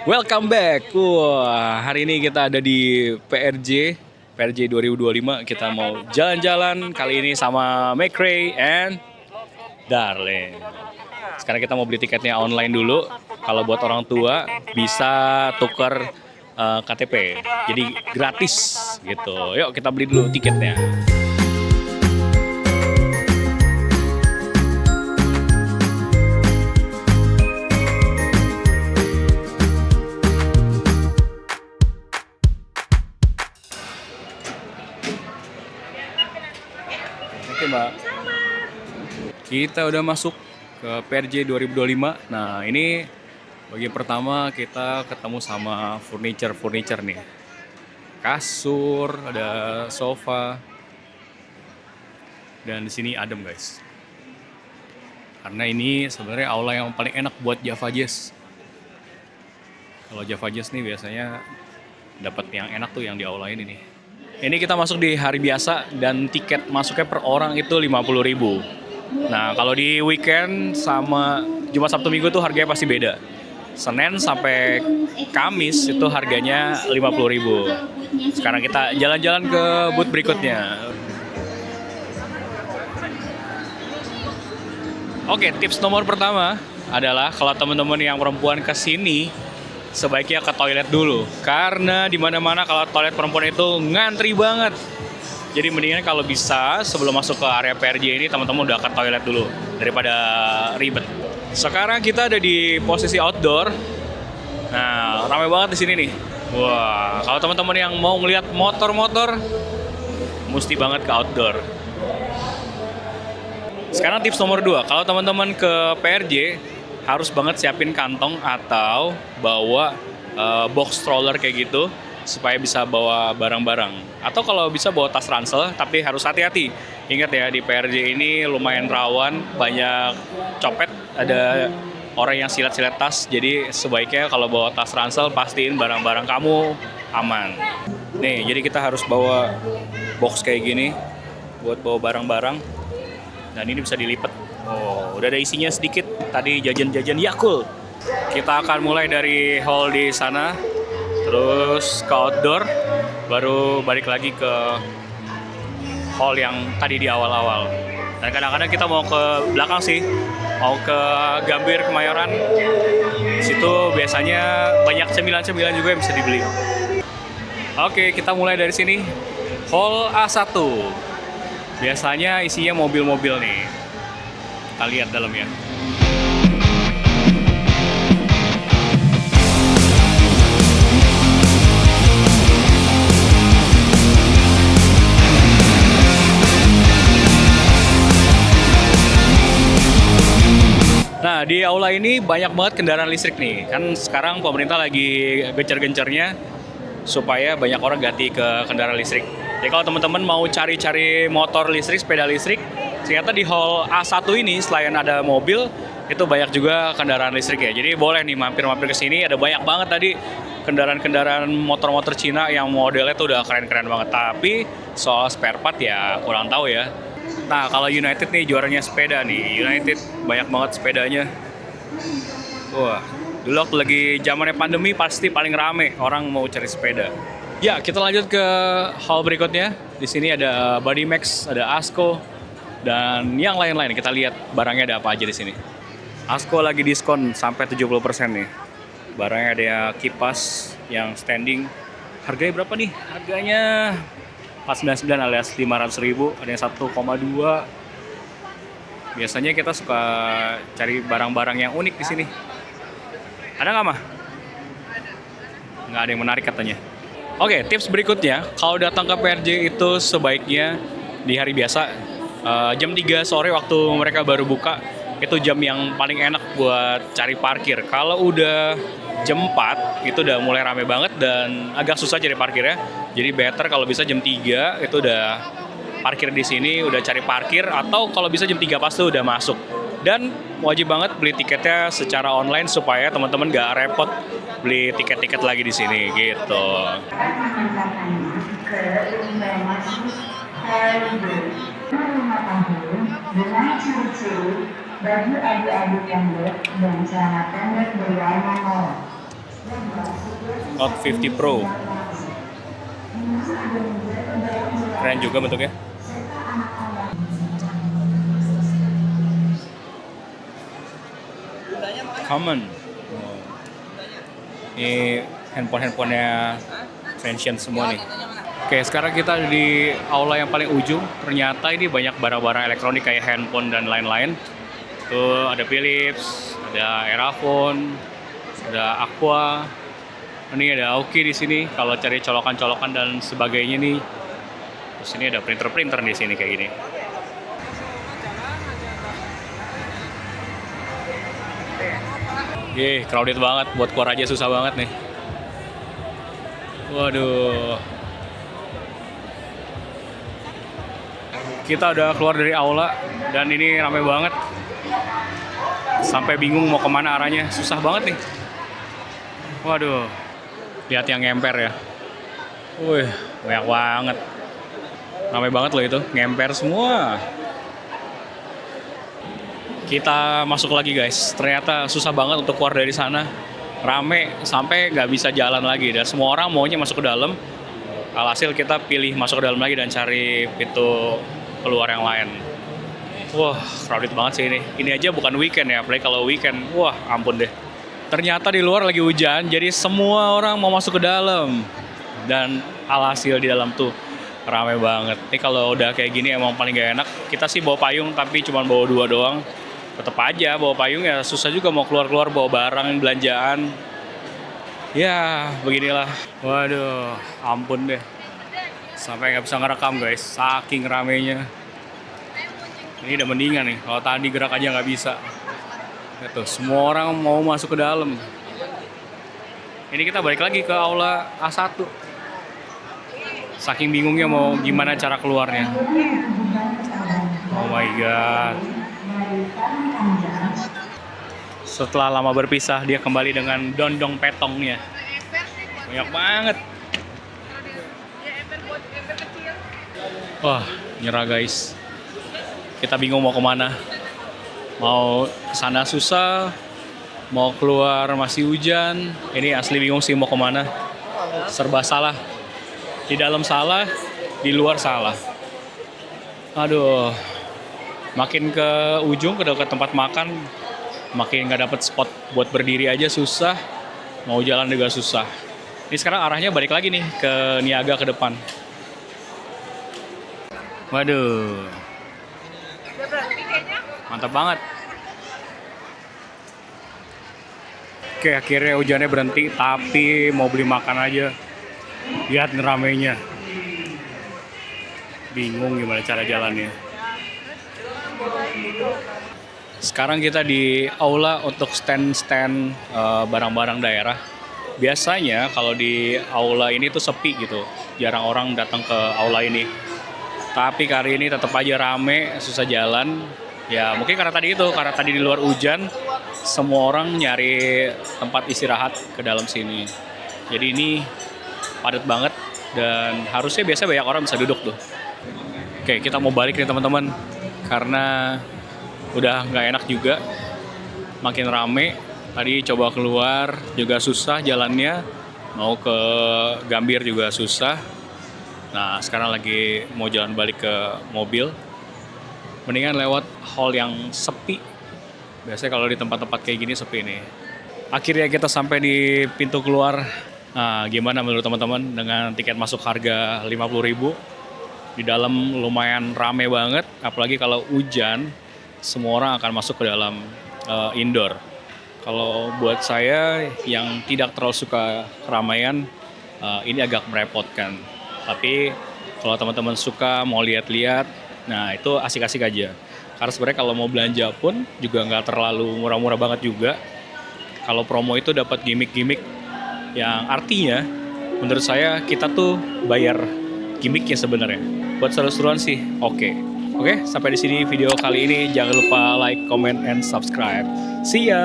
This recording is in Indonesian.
Welcome back. Wah, hari ini kita ada di PRJ 2025. Kita mau jalan-jalan kali ini sama McRae and Darlene. Sekarang kita mau beli tiketnya online dulu. Kalau buat orang tua bisa tuker KTP. Jadi gratis gitu. Yuk kita beli dulu tiketnya. Oke, Mbak. Kita udah masuk ke PRJ 2025. Nah, ini bagian pertama kita ketemu sama furniture nih. Kasur, ada sofa. Dan di sini adem, guys. Karena ini sebenarnya aula yang paling enak buat Java Jazz. Kalau Java Jazz nih biasanya dapat yang enak tuh yang di aula ini nih. Ini kita masuk di hari biasa dan tiket masuknya per orang itu 50.000. Nah, kalau di weekend sama Jumat Sabtu Minggu tuh harganya pasti beda. Senin sampai Kamis itu harganya 50.000. Sekarang kita jalan-jalan ke booth berikutnya. Oke, tips nomor pertama adalah kalau teman-teman yang perempuan ke sini sebaiknya ke toilet dulu, karena di mana-mana kalau toilet perempuan itu ngantri banget. Jadi mendingan kalau bisa sebelum masuk ke area PRJ ini teman-teman udah ke toilet dulu daripada ribet. Sekarang kita ada di posisi outdoor. Nah, ramai banget di sini nih. Wah, kalau teman-teman yang mau ngeliat motor-motor, mesti banget ke outdoor. Sekarang tips nomor 2, kalau teman-teman ke PRJ harus banget siapin kantong atau bawa box stroller kayak gitu supaya bisa bawa barang-barang. Atau kalau bisa bawa tas ransel, tapi harus hati-hati. Ingat ya, di PRJ ini lumayan rawan, banyak copet, ada orang yang silat-silat tas. Jadi sebaiknya kalau bawa tas ransel pastiin barang-barang kamu aman. Nih, jadi kita harus bawa box kayak gini buat bawa barang-barang. Dan ini bisa dilipat. Oh, udah ada isinya sedikit. Tadi jajan-jajan Yakult. Kita akan mulai dari hall di sana, terus ke outdoor, baru balik lagi ke hall yang tadi di awal-awal. Dan kadang-kadang kita mau ke belakang sih, mau ke Gambir Kemayoran. Di situ biasanya banyak cemilan-cemilan juga yang bisa dibeli. Oke, kita mulai dari sini. Hall A1. Biasanya isinya mobil-mobil nih. Kita lihat dalamnya. Nah, di aula ini banyak banget kendaraan listrik nih. Kan sekarang pemerintah lagi gencar-gencarnya supaya banyak orang ganti ke kendaraan listrik. Jadi kalau teman-teman mau cari-cari motor listrik, sepeda listrik, ternyata di hall A1 ini selain ada mobil, itu banyak juga kendaraan listrik ya. Jadi boleh nih mampir-mampir ke sini, ada banyak banget tadi kendaraan-kendaraan motor-motor Cina yang modelnya tuh udah keren-keren banget. Tapi soal spare part ya kurang tahu ya. Nah, kalau United nih juaranya sepeda nih. United banyak banget sepedanya. Wah, dulu waktu lagi zamannya pandemi pasti paling rame orang mau cari sepeda. Ya, kita lanjut ke hall berikutnya. Di sini ada Bodymax, ada Asko, dan yang lain-lain. Kita lihat barangnya ada apa aja di sini. Asko lagi diskon sampai 70% nih. Barangnya ada kipas yang standing. Harganya berapa nih? Harganya 499 alias 500.000, ada yang 1,2. Biasanya kita suka cari barang-barang yang unik di sini. Ada nggak, Mah? Nggak ada yang menarik katanya. Oke, tips berikutnya, kalau datang ke PRJ itu sebaiknya di hari biasa, jam 3 sore waktu mereka baru buka, itu jam yang paling enak buat cari parkir. Kalau udah jam 4, itu udah mulai rame banget dan agak susah cari parkirnya. Jadi better kalau bisa jam 3 itu udah parkir di sini, udah cari parkir, atau kalau bisa jam 3 pas tuh udah masuk. Dan wajib banget beli tiketnya secara online supaya teman-teman gak repot beli tiket-tiket lagi di sini gitu. Bagi adik-adik yang dan celana pendek berwarna merah. Note 50 Pro. Keren juga bentuknya. Common. Ini handphonenya Transsion semua nih. Oke, sekarang kita di aula yang paling ujung. Ternyata ini banyak barang-barang elektronik kayak handphone dan lain-lain. Tuh ada Philips, ada Erafone, ada Aqua. Ini ada Aoki di sini. Kalau cari colokan-colokan dan sebagainya nih. Terus ini ada printer-printer di sini kayak gini. Crowded banget. Buat keluar aja susah banget nih. Waduh. Kita udah keluar dari aula dan ini ramai banget. Sampai bingung mau kemana arahnya. Susah banget nih. Waduh. Lihat yang ngemper ya. Wih, banyak banget. Ramai banget loh itu. Ngemper semua. Kita masuk lagi guys. Ternyata susah banget untuk keluar dari sana. Rame sampai nggak bisa jalan lagi. Dan semua orang maunya masuk ke dalam. Alhasil kita pilih masuk ke dalam lagi dan cari pintu keluar yang lain. Wah, crowded banget sih ini. Ini aja bukan weekend ya, apalagi kalau weekend, wah ampun deh. Ternyata di luar lagi hujan, jadi semua orang mau masuk ke dalam. Dan alhasil di dalam tuh ramai banget. Ini kalau udah kayak gini emang paling gak enak. Kita sih bawa payung tapi cuma bawa 2 doang. Tetep aja bawa payung ya susah juga mau keluar-keluar bawa barang, belanjaan. Ya, beginilah. Waduh, ampun deh. Sampai nggak bisa ngerekam guys, saking ramenya. Ini udah mendingan nih, kalau tadi gerak aja nggak bisa. Gitu, semua orang mau masuk ke dalam. Ini kita balik lagi ke aula A1. Saking bingungnya mau gimana cara keluarnya. Oh my god. Setelah lama berpisah, dia kembali dengan dondong petongnya. Banyak banget. Wah, nyerah guys. Kita bingung mau kemana. Mau kesana susah, mau keluar masih hujan. Ini asli bingung sih mau kemana. Serba salah. Di dalam salah, di luar salah. Aduh, makin ke ujung, ke dekat tempat makan, makin nggak dapet spot buat berdiri aja susah. Mau jalan juga susah. Ini sekarang arahnya balik lagi nih ke Niaga ke depan. Waduh, mantap banget. Oke, akhirnya hujannya berhenti, tapi mau beli makan aja. Lihat ramainya. Bingung gimana cara jalannya. Sekarang kita di aula untuk stand-stand barang-barang daerah. Biasanya kalau di aula ini tuh sepi gitu, jarang orang datang ke aula ini. Tapi kali ini tetap aja rame, susah jalan. Ya mungkin karena tadi di luar hujan, semua orang nyari tempat istirahat ke dalam sini. Jadi ini padat banget dan harusnya biasa banyak orang bisa duduk tuh. Oke, kita mau balik nih teman-teman karena udah nggak enak juga, makin rame. Tadi coba keluar juga susah jalannya, mau ke Gambir juga susah. Nah sekarang lagi mau jalan balik ke mobil, mendingan lewat hall yang sepi. Biasanya kalau di tempat-tempat kayak gini sepi nih. Akhirnya kita sampai di pintu keluar. Nah gimana menurut teman-teman dengan tiket masuk harga 50.000? Di dalam lumayan rame banget, apalagi kalau hujan, semua orang akan masuk ke dalam indoor. Kalau buat saya yang tidak terlalu suka keramaian, ini agak merepotkan. Tapi kalau teman-teman suka mau lihat-lihat, nah itu asik-asik aja. Karena sebenarnya kalau mau belanja pun juga nggak terlalu murah-murah banget juga. Kalau promo itu dapat gimmick-gimmick yang artinya menurut saya kita tuh bayar gimmicknya sebenarnya. Buat seru-seruan sih oke. Oke, sampai di sini video kali ini. Jangan lupa like, comment, and subscribe. See ya!